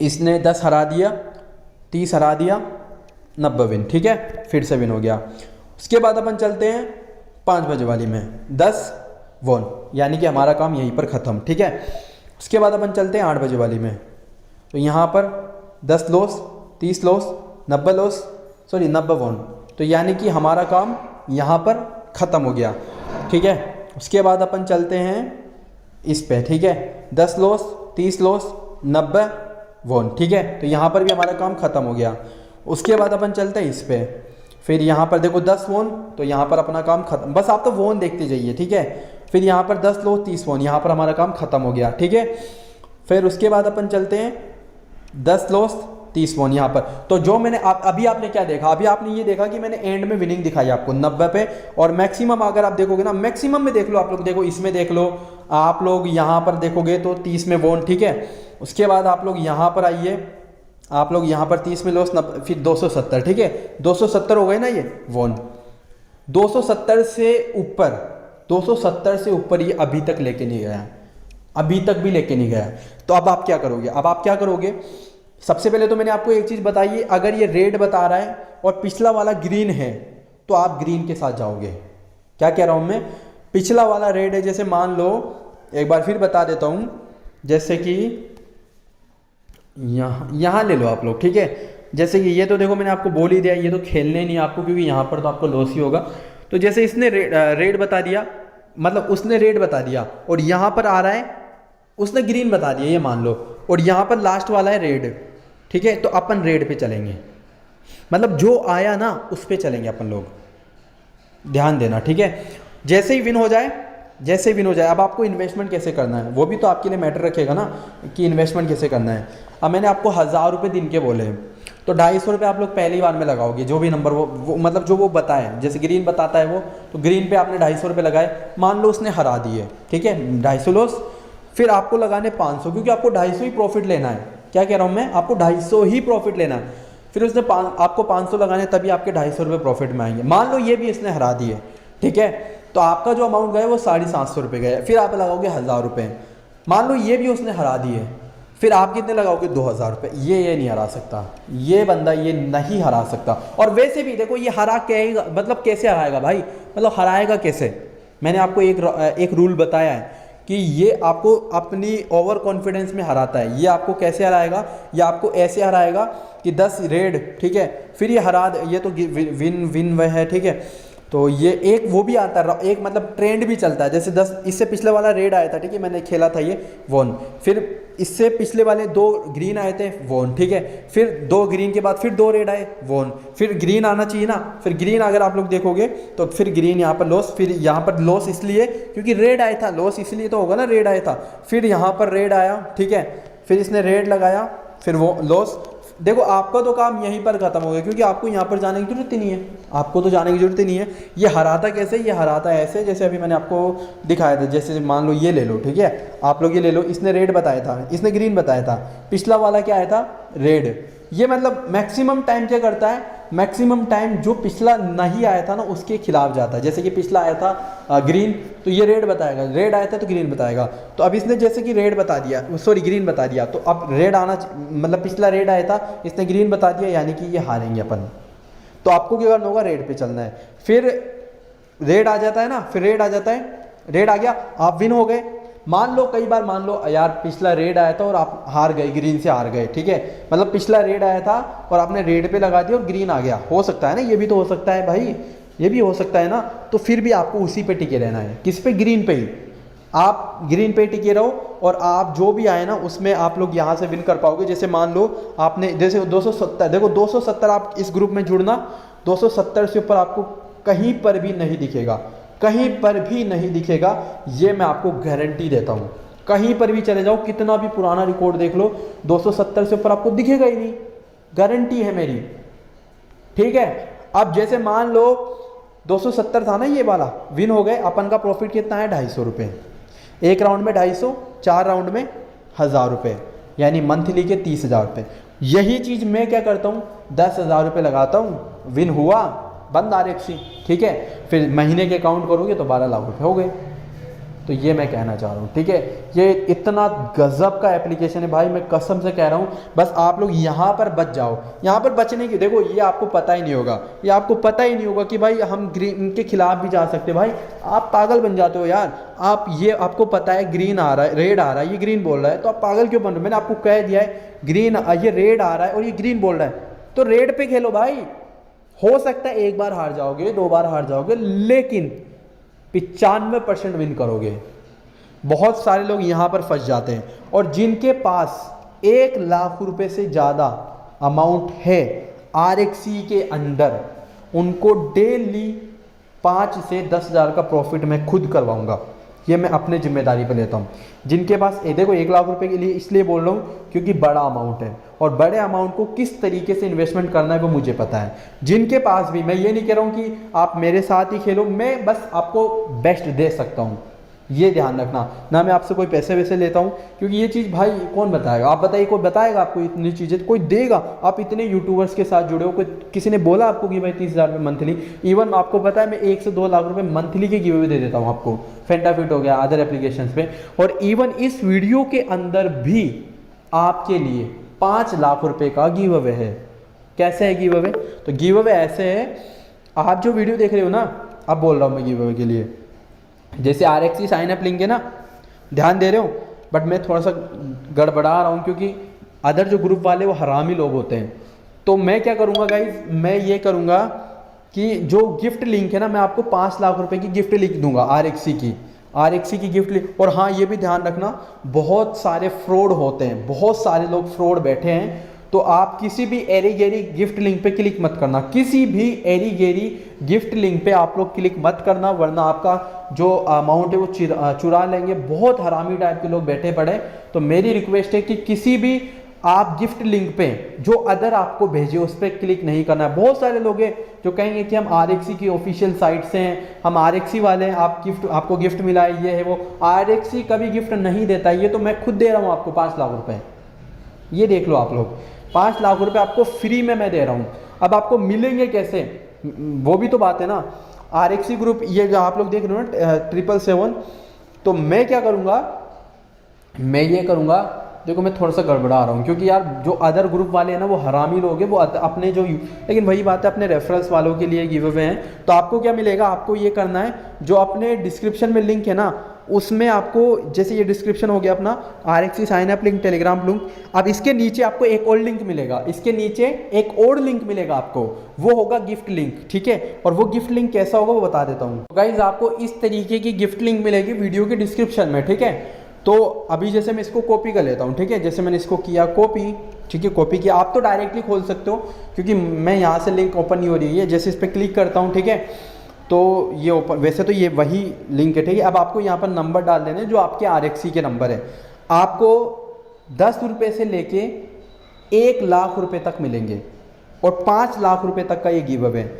इसने 10 हरा दिया, 30 हरा दिया, 90 विन, ठीक है, फिर से विन हो गया। उसके बाद अपन चलते हैं 5 बजे वाली में, 10 वन, यानी कि हमारा काम यहीं पर ख़त्म, ठीक है। उसके बाद अपन चलते हैं 8 बजे वाली में, तो यहाँ पर 10 loss, 30 loss, 90 loss, sorry 90 one, तो यानी कि हमारा काम यहाँ पर ख़त्म हो गया, ठीक है। उसके बाद अपन चलते हैं इस पे, ठीक है, 10 लॉस, 30 लॉस, 90 वॉन, ठीक है। तो यहाँ पर भी हमारा काम ख़त्म हो गया। उसके बाद अपन चलते हैं इस पे, फिर यहाँ पर देखो 10 वॉन, तो यहाँ पर अपना काम खत्म। बस आप तो वॉन देखते जाइए, ठीक है। फिर यहाँ पर 10 लॉस, 30 वॉन, यहाँ पर हमारा काम ख़त्म हो गया, ठीक है। फिर उसके बाद अपन चलते हैं 10 लॉस, 30 वॉन यहाँ पर। तो जो मैंने अभी आपने क्या देखा, अभी आपने ये देखा कि मैंने एंड में विनिंग दिखाई आपको 90 पे, और मैक्सिमम अगर आप देखोगे ना, मैक्सिमम में देख लो आप लोग, देखो इसमें देख लो आप लोग, यहाँ पर देखोगे तो 30 में वॉन, ठीक है। उसके बाद आप लोग यहाँ पर आइए, आप लोग यहाँ पर 30 में लॉस, फिर 270, ठीक है, 270 हो गए ना ये वॉन। 270 से ऊपर, 270 से ऊपर ये अभी तक लेके नहीं गया, अभी तक भी लेके नहीं गया। तो अब आप क्या करोगे, अब आप क्या करोगे, सबसे पहले तो मैंने आपको एक चीज़ बताई है, अगर ये रेड बता रहा है और पिछला वाला ग्रीन है तो आप ग्रीन के साथ जाओगे। क्या कह रहा हूँ मैं, पिछला वाला रेड है, जैसे मान लो, एक बार फिर बता देता हूँ, जैसे कि यहाँ ले लो आप लोग, ठीक है। जैसे कि ये तो देखो मैंने आपको बोल ही दिया, ये तो खेलने नहीं आपको, क्योंकि यहाँ पर तो आपको लॉस ही होगा। तो जैसे इसने रेड बता दिया, मतलब उसने रेड बता दिया, और यहाँ पर आ रहा है उसने ग्रीन बता दिया, ये मान लो, और यहाँ पर लास्ट वाला है रेड, ठीक है। तो अपन रेड पे चलेंगे, मतलब जो आया ना उस पे चलेंगे अपन लोग, ध्यान देना, ठीक है। जैसे ही विन हो जाए, जैसे ही विन हो जाए, अब आपको इन्वेस्टमेंट कैसे करना है वो भी तो आपके लिए मैटर रखेगा ना, कि इन्वेस्टमेंट कैसे करना है। अब मैंने आपको 1000 रुपये दिन के बोले हैं, तो 250 रुपये आप लोग पहली बार में लगाओगे, जो भी नंबर वो मतलब जो वो बताए, जैसे ग्रीन बताता है वो, तो ग्रीन पे आपने 250 रुपये लगाए, मान लो उसने हरा दिए, ठीक है, 250 लॉस। फिर आपको लगाने 500, क्योंकि आपको 250 ही प्रॉफिट लेना है। क्या कह रहा हूँ मैं, आपको 250 ही प्रॉफिट लेना है। फिर उसने आपको 500 लगाने, तभी आपके 250 रुपये प्रॉफिट में आएंगे। मान लो ये भी इसने हरा दिए, ठीक है, तो आपका जो अमाउंट गया वो 750 रुपये गया। फिर आप लगाओगे 1000 रुपये, मान लो ये भी उसने हरा दिए, फिर आप कितने लगाओगे, 2000 रुपये। ये नहीं हरा सकता, ये बंदा ये नहीं हरा सकता। और वैसे भी देखो ये हरा कहेगा, मतलब कैसे हराएगा भाई, मतलब हराएगा कैसे, मैंने आपको एक रूल बताया है कि ये आपको अपनी ओवर कॉन्फिडेंस में हराता है। ये आपको कैसे हराएगा, ये आपको ऐसे हराएगा कि 10 रेड, ठीक है, फिर ये ये तो विन विन वह है, ठीक है। तो ये एक वो भी आता है, एक मतलब ट्रेंड भी चलता है, जैसे 10 इससे पिछले वाला रेड आया था, ठीक है, मैंने खेला था ये वॉन, फिर इससे पिछले वाले 2 ग्रीन आए थे वॉन, ठीक है, फिर 2 ग्रीन के बाद फिर 2 रेड आए वॉन, फिर ग्रीन आना चाहिए ना, फिर ग्रीन अगर आप लोग देखोगे तो फिर ग्रीन यहाँ पर लॉस, फिर यहाँ पर लॉस इसलिए क्योंकि रेड आया था, लॉस इसलिए तो होगा ना, रेड आया था, फिर यहाँ पर रेड आया, ठीक है, फिर इसने रेड लगाया, फिर वो लॉस। देखो आपका तो काम यहीं पर खत्म हो गया, क्योंकि आपको यहाँ पर जाने की जरूरत ही नहीं है, आपको तो जाने की जरूरत ही नहीं है। ये हराता कैसे, ये हराता ऐसे, जैसे अभी मैंने आपको दिखाया था, जैसे मान लो ये ले लो, ठीक है, आप लोग ये ले लो, इसने रेड बताया था, इसने ग्रीन बताया था, पिछला वाला क्या आया था, रेड। ये मतलब मैक्सिमम टाइम क्या करता है, मैक्सिमम टाइम जो पिछला नहीं आया था ना उसके खिलाफ जाता है। जैसे कि पिछला आया था ग्रीन, तो ये रेड बताएगा, रेड आया था तो ग्रीन बताएगा। तो अब इसने जैसे कि रेड बता दिया, सॉरी ग्रीन बता दिया, तो अब रेड आना, मतलब पिछला रेड आया था, इसने ग्रीन बता दिया, यानी कि ये हारेंगे अपन। तो आपको क्या करना होगा, रेड पे चलना है। फिर रेड आ जाता है ना, फिर रेड आ जाता है, रेड आ गया, आप विन हो गए। मान लो कई बार मान लो यार पिछला रेड आया था और आप हार गए, ग्रीन से हार गए, ठीक है, मतलब पिछला रेड आया था और आपने रेड पे लगा दिया और ग्रीन आ गया, हो सकता है ना, ये भी तो हो सकता है भाई, ये भी हो सकता है ना। तो फिर भी आपको उसी पे टिके रहना है, किस पे, ग्रीन पे ही, आप ग्रीन पे टिके रहो, और आप जो भी आए ना उसमें आप लोग यहाँ से विन कर पाओगे। जैसे मान लो आपने जैसे 270, देखो 270 आप इस ग्रुप में जुड़ना, 270 से ऊपर आपको कहीं पर भी नहीं दिखेगा, कहीं पर भी नहीं दिखेगा, ये मैं आपको गारंटी देता हूँ। कहीं पर भी चले जाओ, कितना भी पुराना रिकॉर्ड देख लो, 270 से ऊपर आपको दिखेगा ही नहीं, गारंटी है मेरी, ठीक है। अब जैसे मान लो 270 था ना ये वाला, विन हो गए, अपन का प्रॉफिट कितना है, 250 रुपये, एक राउंड में 250, 4 राउंड में 1000 रुपये, यानी मंथली के 30,000 रुपये। यही चीज़ मैं क्या करता हूँ, 10,000 रुपये लगाता हूँ, विन हुआ, बंद RFC, ठीक है, फिर महीने के काउंट करोगे तो 12 लाख रुपये हो गए। तो ये मैं कहना चाह रहा हूँ, ठीक है, ये इतना गजब का एप्लीकेशन है भाई, मैं कसम से कह रहा हूँ। बस आप लोग यहाँ पर बच जाओ, यहाँ पर बचने की, देखो ये आपको पता ही नहीं होगा, ये आपको पता ही नहीं होगा कि भाई हम ग्रीन के खिलाफ भी जा सकते, भाई आप पागल बन जाते हो यार। आप ये आपको पता है ग्रीन आ रहा है, रेड आ रहा है, ये ग्रीन बोल रहा है, तो आप पागल क्यों बन रहे हो। मैंने आपको कह दिया है ग्रीन, ये रेड आ रहा है और ये ग्रीन बोल रहा है, तो रेड पे खेलो भाई, हो सकता है एक बार हार जाओगे, 2 बार हार जाओगे, लेकिन 95% विन करोगे। बहुत सारे लोग यहाँ पर फंस जाते हैं, और जिनके पास 1 लाख रुपए से ज़्यादा अमाउंट है RXC के अंदर, उनको डेली 5 से 10 हज़ार का प्रॉफिट मैं खुद करवाऊंगा। ये मैं अपने जिम्मेदारी पे लेता हूँ। जिनके पास देखो 1 लाख रुपए के लिए इसलिए बोल रहा हूँ क्योंकि बड़ा अमाउंट है, और बड़े अमाउंट को किस तरीके से इन्वेस्टमेंट करना है वो मुझे पता है। जिनके पास भी, मैं ये नहीं कह रहा हूँ कि आप मेरे साथ ही खेलो, मैं बस आपको बेस्ट दे सकता हूँ, ये ध्यान रखना। ना मैं आपसे कोई पैसे वैसे लेता हूँ, क्योंकि ये चीज़ भाई कौन बताएगा, आप बताइए, कोई बताएगा आपको इतनी चीज़ें? कोई देगा? आप इतने यूट्यूबर्स के साथ जुड़े हो, कोई किसी ने बोला आपको कि भाई 30 हज़ार रुपये मंथली? इवन आपको पता है मैं 1 से 2 लाख रुपए मंथली के गिव अवे दे देता हूँ आपको, फेंटाफिट हो गया, अदर एप्लीकेशन पे। और इवन इस वीडियो के अंदर भी आपके लिए 5 लाख रुपए का गिव अवे है। कैसे है गिव अवे? तो गिव अवे ऐसे है, आप जो वीडियो देख रहे हो ना, अब बोल रहा हूँ मैं गिव अवे के लिए, जैसे RXC साइन अप लिंक है ना, ध्यान दे रहे हो, बट मैं थोड़ा सा गड़बड़ा रहा हूँ क्योंकि अदर जो ग्रुप वाले वो हरामी लोग होते हैं। तो मैं क्या करूँगा गाइज, मैं ये करूँगा कि जो गिफ्ट लिंक है ना, मैं आपको 5 लाख रुपए की गिफ्ट लिंक दूंगा RXC की गिफ्ट लिंक। और हाँ, ये भी ध्यान रखना, बहुत सारे फ्रॉड होते हैं, बहुत सारे लोग फ्रॉड बैठे हैं, तो आप किसी भी एरी गेरी गिफ्ट लिंक पे क्लिक मत करना। किसी भी एरी गेरी गिफ्ट लिंक पे आप लोग क्लिक मत करना, वरना आपका जो अमाउंट है वो चुरा लेंगे। बहुत हरामी टाइप के लोग बैठे पड़े। तो मेरी रिक्वेस्ट है कि किसी भी आप गिफ्ट लिंक पे जो अदर आपको भेजे उस पर क्लिक नहीं करना है। बहुत सारे लोग हैं जो कहेंगे कि हम RXC की ऑफिशियल साइट से हैं, हम RXC वाले हैं, आपको गिफ्ट मिला है, ये है वो। RXC कभी गिफ्ट नहीं देता, ये तो मैं खुद दे रहा हूँ आपको 5 लाख रुपए। ये देख लो आप लोग, 5 लाख रुपए आपको फ्री में मैं दे रहा हूँ। अब आपको मिलेंगे कैसे, वो भी तो बात है ना। RXC ग्रुप, ये जो आप लोग देख रहे हो ना 777, तो मैं क्या करूँगा, मैं ये करूँगा, देखो मैं थोड़ा सा गड़बड़ा रहा हूँ क्योंकि यार जो अदर ग्रुप वाले हैं ना वो हरामी लोग हैं, वो अपने जो, लेकिन वही बात है, अपने रेफरेंस वालों के लिए गिव अवे हैं। तो आपको क्या मिलेगा, आपको ये करना है, जो अपने डिस्क्रिप्शन में लिंक है ना, उसमें आपको, जैसे ये डिस्क्रिप्शन हो गया अपना RXC sign up link, Telegram link, अब इसके नीचे आपको एक और लिंक मिलेगा, इसके नीचे एक और लिंक मिलेगा आपको, वो होगा गिफ्ट लिंक, ठीक है। और वो गिफ्ट लिंक कैसा होगा वो बता देता हूँ। तो गाइज आपको इस तरीके की गिफ्ट लिंक मिलेगी वीडियो के डिस्क्रिप्शन में, ठीक है। तो अभी जैसे मैं इसको कॉपी कर लेता हूँ, ठीक है, जैसे मैंने इसको किया कॉपी, ठीक है, कॉपी किया। आप तो डायरेक्टली खोल सकते हो क्योंकि मैं यहाँ से लिंक ओपन नहीं हो रही है। जैसे इस पर क्लिक करता हूँ, ठीक है, तो ये ओपन, वैसे तो ये वही लिंक है, ठीक है। अब आपको यहाँ पर नंबर डाल देने जो आपके RXC के नंबर है। आपको 10 रुपये से लेके 1 लाख रुपए तक मिलेंगे, और 5 लाख रुपए तक का ये गिव अवे।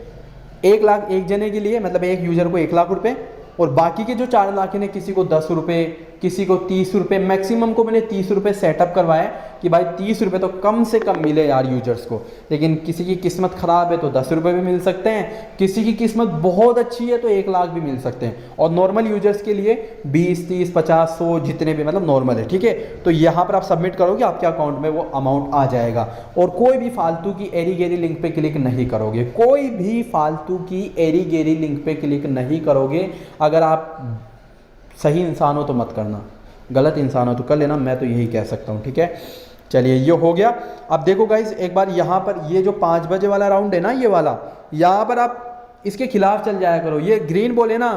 1 लाख एक जने के लिए, मतलब एक यूजर को 1 लाख रुपए, और बाकी के जो 4 लाख ने, किसी को 10 रुपये, किसी को 30 रुपये, मैक्सिमम को मैंने 30 रुपये सेटअप करवाया कि भाई 30 रुपये तो कम से कम मिले यार यूजर्स को। लेकिन किसी की किस्मत ख़राब है तो 10 रुपये भी मिल सकते हैं, किसी की किस्मत बहुत अच्छी है तो 1 लाख भी मिल सकते हैं। और नॉर्मल यूजर्स के लिए 20, 30, 50, 100 जितने भी, मतलब नॉर्मल है, ठीक है। तो यहाँ पर आप सबमिट करोगे, आपके अकाउंट में वो अमाउंट आ जाएगा। और कोई भी फालतू की एरी गेरी लिंक पे क्लिक नहीं करोगे, कोई भी फालतू की एरी गेरी लिंक पे क्लिक नहीं करोगे। अगर आप सही इंसान हो तो मत करना, गलत इंसान हो तो कर लेना, मैं तो यही कह सकता हूँ, ठीक है। चलिए ये हो गया। अब देखो गाइज, एक बार यहाँ पर ये जो 5 बजे वाला राउंड है ना, ये वाला, यहाँ पर आप इसके खिलाफ चल जाया करो। ये ग्रीन बोले ना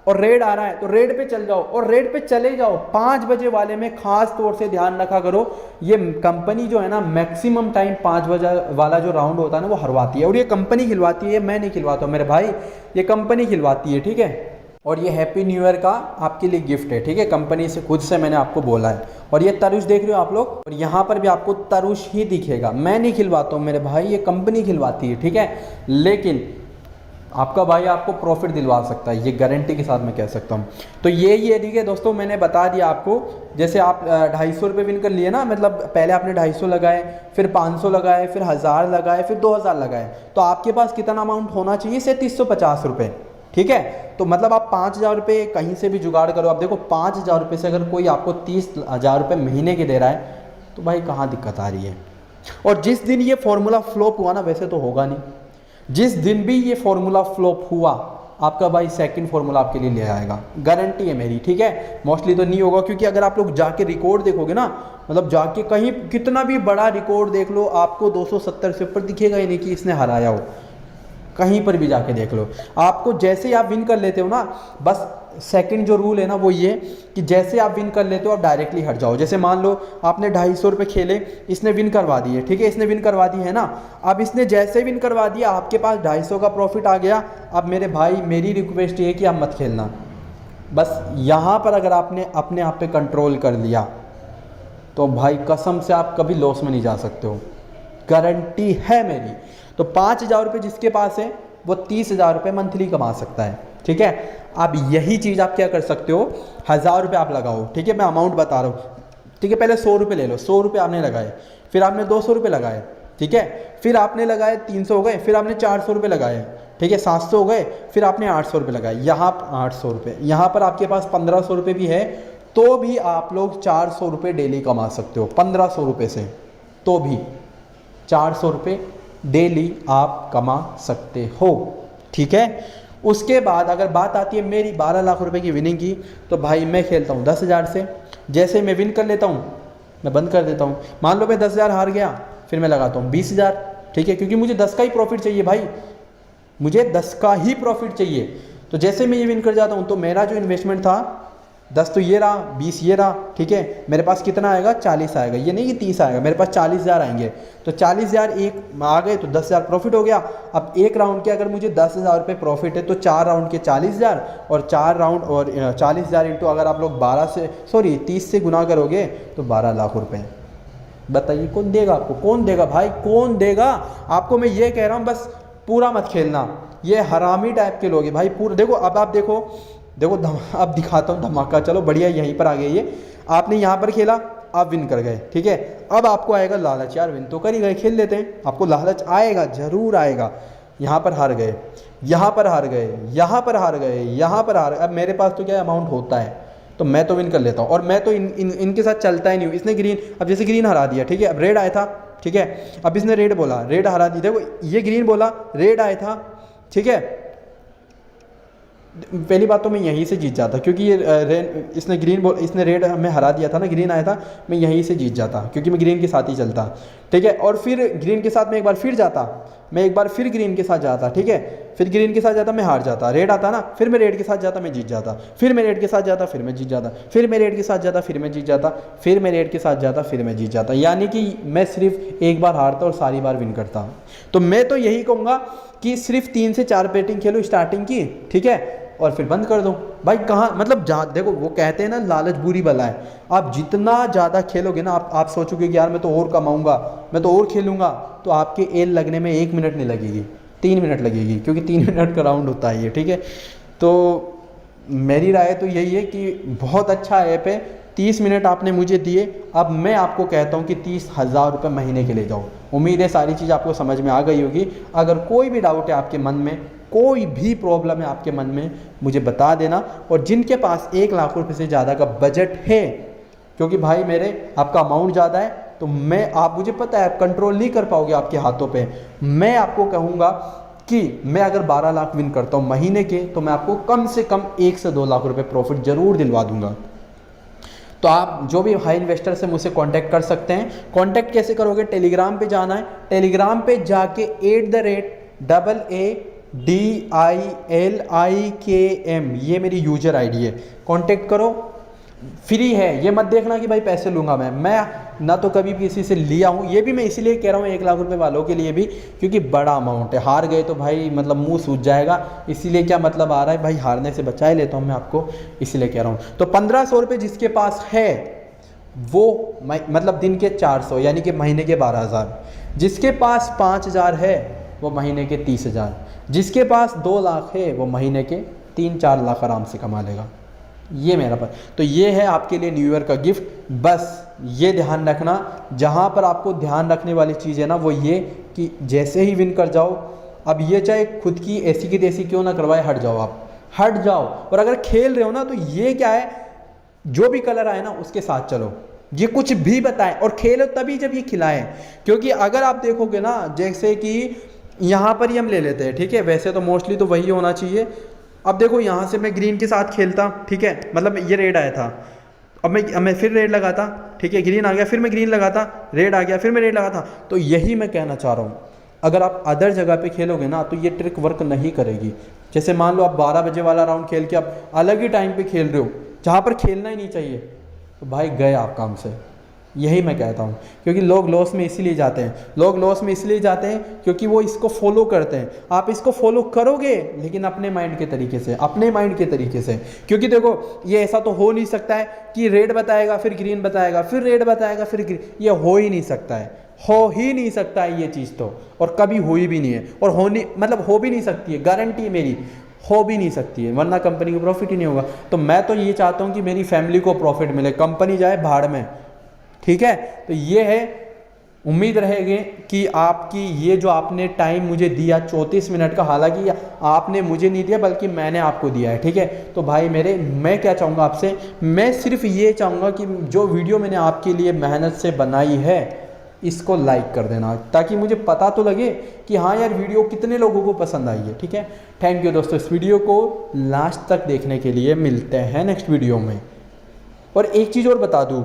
और रेड आ रहा है तो रेड पे चल जाओ, और रेड पे चले जाओ। 5 बजे वाले में खास तौर से ध्यान रखा करो, ये कंपनी जो है ना मैक्सिमम टाइम 5 बजे वाला जो राउंड होता है ना वो हरवाती है, और ये कंपनी खिलवाती है, मैं नहीं खिलवाता हूँ मेरे भाई, ये कंपनी खिलवाती है, ठीक है। और ये हैप्पी न्यू ईयर का आपके लिए गिफ्ट है, ठीक है, कंपनी से खुद से मैंने आपको बोला है। और ये तरुष देख रहे हो आप लोग, और यहाँ पर भी आपको तरुष ही दिखेगा, मैं नहीं खिलवाता हूँ मेरे भाई, ये कंपनी खिलवाती है, ठीक है। लेकिन आपका भाई आपको प्रॉफिट दिलवा सकता है, ये गारंटी के साथ मैं कह सकता हूँ। तो ये ठीक है दोस्तों, मैंने बता दिया आपको। जैसे आप 250 रुपये विन कर लिए ना, मतलब पहले आपने 250 लगाए, फिर 500 लगाए, फिर 1000 लगाए, फिर 2000 लगाए, तो आपके पास कितना अमाउंट होना चाहिए? 3750 रुपये, ठीक है। तो मतलब आप 5000 रुपये कहीं से भी जुगाड़ करो। अब देखो 5000 रुपये से अगर कोई आपको 30,000 रुपये महीने के दे रहा है तो भाई कहाँ दिक्कत आ रही है। और जिस दिन ये फॉर्मूला फ्लॉप हुआ ना, वैसे तो होगा नहीं, जिस दिन भी ये फॉर्मूला फ्लॉप हुआ आपका भाई सेकंड फॉर्मूला आपके लिए ले आएगा, गारंटी है मेरी, ठीक है। मोस्टली तो नहीं होगा, क्योंकि अगर आप लोग जाके रिकॉर्ड देखोगे ना, मतलब जाके कहीं कितना भी बड़ा रिकॉर्ड देख लो, आपको 270 से ऊपर दिखेगा ही नहीं कि इसने हराया हो। कहीं पर भी जाके देख लो। आपको जैसे ही आप विन कर लेते हो ना, बस सेकंड जो रूल है ना वो ये कि जैसे आप विन कर लेते हो आप डायरेक्टली हट जाओ। जैसे मान लो आपने 250 रुपये खेले, इसने विन करवा दिए, ठीक है, इसने विन करवा दी है ना। अब इसने जैसे विन करवा दिया, आपके पास 250 का प्रॉफिट आ गया। अब मेरे भाई मेरी रिक्वेस्ट ये है कि आप मत खेलना। बस यहाँ पर अगर आपने अपने आप पे कंट्रोल कर लिया तो भाई कसम से आप कभी लॉस में नहीं जा सकते हो, गारंटी है मेरी। तो 5,000 रुपये जिसके पास है वो 30,000 रुपये मंथली कमा सकता है, ठीक है। अब यही चीज़ आप क्या कर सकते हो, 1,000 रुपये आप लगाओ, ठीक है, मैं अमाउंट बता रहा हूँ, ठीक है। पहले 100 रुपये ले लो, 100 रुपये आपने लगाए, फिर आपने 200 रुपये लगाए, ठीक है, फिर आपने लगाए 300 हो गए, फिर आपने 400 रुपये लगाए, ठीक है, 700 हो गए, फिर आपने 800 रुपये लगाए, यहाँ 800 रुपये, यहाँ पर आपके पास 1500 रुपये भी है, तो भी आप लोग 400 रुपये डेली कमा सकते हो 1500 रुपये से, तो भी 400 रुपये डेली आप कमा सकते हो, ठीक है। उसके बाद अगर बात आती है मेरी 12 लाख रुपए की विनिंग की, तो भाई मैं खेलता हूँ 10,000 से। जैसे मैं विन कर लेता हूँ मैं बंद कर देता हूँ। मान लो मैं 10,000 हार गया, फिर मैं लगाता हूँ 20,000, ठीक है, क्योंकि मुझे 10 का ही प्रॉफिट चाहिए भाई, मुझे 10 का ही प्रॉफिट चाहिए। तो जैसे मैं ये विन कर जाता हूँ तो मेरा जो इन्वेस्टमेंट था 10 तो ये रहा, 20 ये रहा, ठीक है, मेरे पास कितना आएगा 40 आएगा, ये नहीं कि 30 आएगा, मेरे पास 40,000 आएंगे। तो 40,000 एक आ गए तो 10,000 प्रॉफिट हो गया। अब एक राउंड के अगर मुझे 10,000 रुपये प्रॉफिट है तो 4 राउंड के 40,000 और 4 राउंड और 40,000 इंटू अगर आप लोग 30 से गुना करोगे तो 12 लाख रुपये। बताइए कौन देगा आपको, कौन देगा भाई, कौन देगा आपको। मैं ये कह रहा हूँ बस पूरा मत खेलना, ये हरामी टाइप के लोग हैं भाई पूरा। देखो अब आप देखो अब दिखाता हूँ धमाका। चलो बढ़िया, यहीं पर आ गई ये, आपने यहाँ पर खेला, आप विन कर गए, ठीक है। अब आपको आएगा लालच, यार विन तो कर ही गए, खेल लेते हैं। आपको लालच आएगा, जरूर आएगा। यहाँ पर हार गए, यहाँ पर हार गए, यहाँ पर हार गए, यहाँ पर हार। अब मेरे पास तो क्या अमाउंट होता है तो मैं तो विन कर लेता हूँ, और मैं तो इनके साथ चलता ही नहीं हूँ। इसने ग्रीन, अब जैसे ग्रीन हरा दिया, ठीक है, अब रेड आया था, ठीक है, अब इसने रेड बोला, रेड हरा दी। देखो ये ग्रीन बोला, रेड आया था, ठीक है। पहली बात तो मैं यहीं से जीत जाता, क्योंकि ये इसने रेड में हरा दिया था ना, ग्रीन आया था, मैं यहीं से जीत जाता क्योंकि मैं ग्रीन के साथ ही चलता, ठीक है। और फिर ग्रीन के साथ मैं एक बार फिर जाता, मैं एक बार फिर ग्रीन के साथ जाता, ठीक है, फिर ग्रीन के साथ जाता, मैं हार जाता, रेड आता ना, फिर मैं रेड के साथ जाता, मैं जीत जाता, फिर मैं रेड के साथ जाता, फिर मैं जीत जाता, फिर मैं रेड के साथ जाता, फिर मैं जीत जाता, फिर मैं रेड के साथ जाता, फिर मैं जीत जाता। यानी कि मैं सिर्फ एक बार हारता और सारी बार विन करता। तो मैं तो यही कहूँगा कि सिर्फ 3 से 4 बैटिंग खेलो स्टार्टिंग की, ठीक है, और फिर बंद कर दो भाई। कहाँ मतलब देखो वो कहते हैं ना लालच बुरी बला है। आप जितना ज़्यादा खेलोगे ना, आप सोचोगे कि यार मैं तो और कमाऊंगा, मैं तो और खेलूंगा, तो आपके एल लगने में 1 मिनट नहीं लगेगी, 3 मिनट लगेगी, क्योंकि 3 मिनट का राउंड होता है ये, ठीक है। तो मेरी राय तो यही है कि बहुत अच्छा ऐप है। 30 मिनट आपने मुझे दिए, अब मैं आपको कहता हूँ कि 30,000 रुपये महीने के ले जाओ। उम्मीद है सारी चीज़ आपको समझ में आ गई होगी। अगर कोई भी डाउट है आपके मन में, कोई भी प्रॉब्लम है आपके मन में, मुझे बता देना। और जिनके पास 1 लाख रुपए से ज़्यादा का बजट है, क्योंकि भाई मेरे आपका अमाउंट ज़्यादा है, तो मुझे पता है आप कंट्रोल नहीं कर पाओगे आपके हाथों पे। मैं आपको कहूँगा कि मैं अगर 12 लाख विन करता हूँ महीने के, तो मैं आपको कम से कम 1 से 2 लाख रुपए प्रॉफिट जरूर दिलवा दूंगा। तो आप जो भी हाई इन्वेस्टर से मुझसे कांटेक्ट कर सकते हैं। कांटेक्ट कैसे करोगे, टेलीग्राम पे जाना है, टेलीग्राम पे जाके @AADILIKM ये मेरी यूजर आईडी है, कांटेक्ट करो, फ्री है। ये मत देखना कि भाई पैसे लूँगा मैं ना तो कभी भी किसी से लिया हूँ। ये भी मैं इसीलिए कह रहा हूँ 1 लाख रुपए वालों के लिए भी, क्योंकि बड़ा अमाउंट है। हार गए तो भाई मतलब मुंह सूज जाएगा, इसीलिए क्या मतलब आ रहा है भाई, हारने से बचा ही लेता हूँ मैं आपको, इसीलिए कह रहा हूँ। तो 1500 रुपये जिसके पास है वो मतलब दिन के 400 यानी कि महीने के 12,000, जिसके पास 5,000 है वो महीने के 30,000, जिसके पास 2 लाख है वो महीने के 3-4 लाख आराम से कमा लेगा। ये मेरा पर तो ये है आपके लिए न्यू ईयर का गिफ्ट। बस ये ध्यान रखना, जहाँ पर आपको ध्यान रखने वाली चीज़ है ना वो ये कि जैसे ही विन कर जाओ, अब ये चाहे खुद की ऐसी की तैसी क्यों ना करवाए, हट जाओ, आप हट जाओ। और अगर खेल रहे हो ना तो ये क्या है, जो भी कलर आए ना उसके साथ चलो, ये कुछ भी बताएं और खेलो तभी जब ये खिलाएं। क्योंकि अगर आप देखोगे ना, जैसे कि यहाँ पर ही हम ले लेते हैं, ठीक है, वैसे तो मोस्टली तो वही होना चाहिए। अब देखो यहाँ से मैं ग्रीन के साथ खेलता, ठीक है, मतलब ये रेड आया था, अब मैं फिर रेड लगाता, ठीक है, ग्रीन आ गया, फिर मैं ग्रीन लगाता, रेड आ गया, फिर मैं रेड लगाता। तो यही मैं कहना चाह रहा हूँ अगर आप अदर जगह पे खेलोगे ना तो ये ट्रिक वर्क नहीं करेगी। जैसे मान लो आप 12 बजे वाला राउंड खेल के आप अलग ही टाइम पे खेल रहे हो जहाँ पर खेलना ही नहीं चाहिए, तो भाई गए आप काम से। यही मैं कहता हूँ, क्योंकि लोग लॉस में इसीलिए जाते हैं, लोग लॉस में इसलिए जाते हैं क्योंकि वो इसको फॉलो करते हैं। आप इसको फॉलो करोगे लेकिन अपने माइंड के तरीके से, अपने माइंड के तरीके से। क्योंकि देखो ये ऐसा तो हो नहीं सकता है कि रेड बताएगा फिर ग्रीन बताएगा फिर रेड बताएगा फिर ग्रीन, ये हो ही नहीं सकता है, हो ही नहीं सकता है ये चीज़ तो, और कभी हुई भी नहीं है, और होनी मतलब हो भी नहीं सकती है, गारंटी है मेरी, हो भी नहीं सकती है, वरना कंपनी को प्रॉफिट ही नहीं होगा। तो मैं तो ये चाहता हूँ कि मेरी फैमिली को प्रॉफिट मिले, कंपनी जाए भाड़ में, ठीक है। तो ये है, उम्मीद रहेगी कि आपकी ये जो आपने टाइम मुझे दिया 34 मिनट का, हालांकि आपने मुझे नहीं दिया बल्कि मैंने आपको दिया है, ठीक है। तो भाई मेरे, मैं क्या चाहूँगा आपसे, मैं सिर्फ ये चाहूँगा कि जो वीडियो मैंने आपके लिए मेहनत से बनाई है इसको लाइक कर देना, ताकि मुझे पता तो लगे कि हाँ यार वीडियो कितने लोगों को पसंद आई है, ठीक है। थैंक यू दोस्तों, इस वीडियो को लास्ट तक देखने के लिए। मिलते हैं नेक्स्ट वीडियो में। और एक चीज़ और बता दूँ,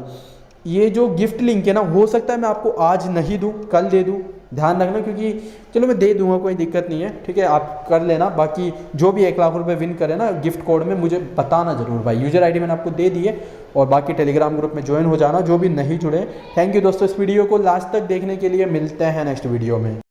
ये जो गिफ्ट लिंक है ना, हो सकता है मैं आपको आज नहीं दूँ, कल दे दूँ, ध्यान रखना, क्योंकि चलो मैं दे दूंगा, कोई दिक्कत नहीं है, ठीक है, आप कर लेना। बाकी जो भी 1 लाख रुपए विन करे ना गिफ्ट कोड में, मुझे बताना जरूर भाई। यूजर आईडी मैंने आपको दे दी है, और बाकी टेलीग्राम ग्रुप में ज्वाइन हो जाना जो भी नहीं जुड़े। थैंक यू दोस्तों, इस वीडियो को लास्ट तक देखने के लिए। मिलते हैं नेक्स्ट वीडियो में।